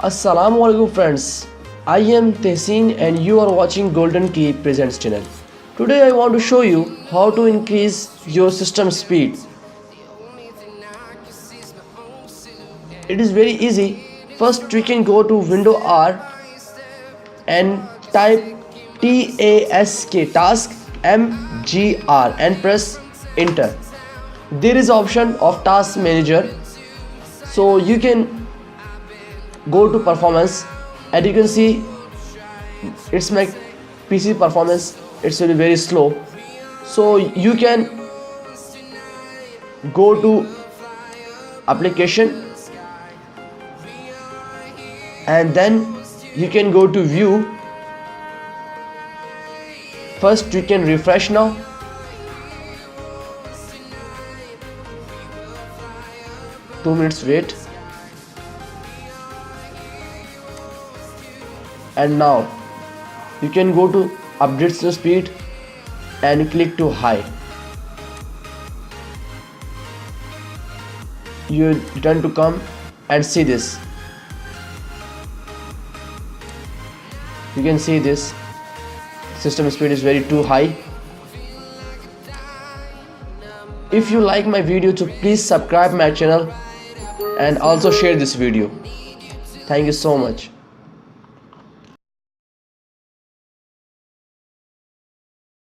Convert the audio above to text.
Assalamu alaikum friends, I am Tehseen and you are watching Golden Key Presents channel. Today I want to show you how to increase your system speed. It is very easy. First we can go to window R and type task mgr and press enter. There is option of task manager, so you can go to performance and you can see it's my PC performance. It's really very slow, so you can go to application and then you can go to view. First you can refresh now. Two minutes wait. And now you can go to update the speed and click to high. You return to come and see this. You can see this system speed is very too high. If you like my video, so please subscribe my channel and also share this video. Thank you so much.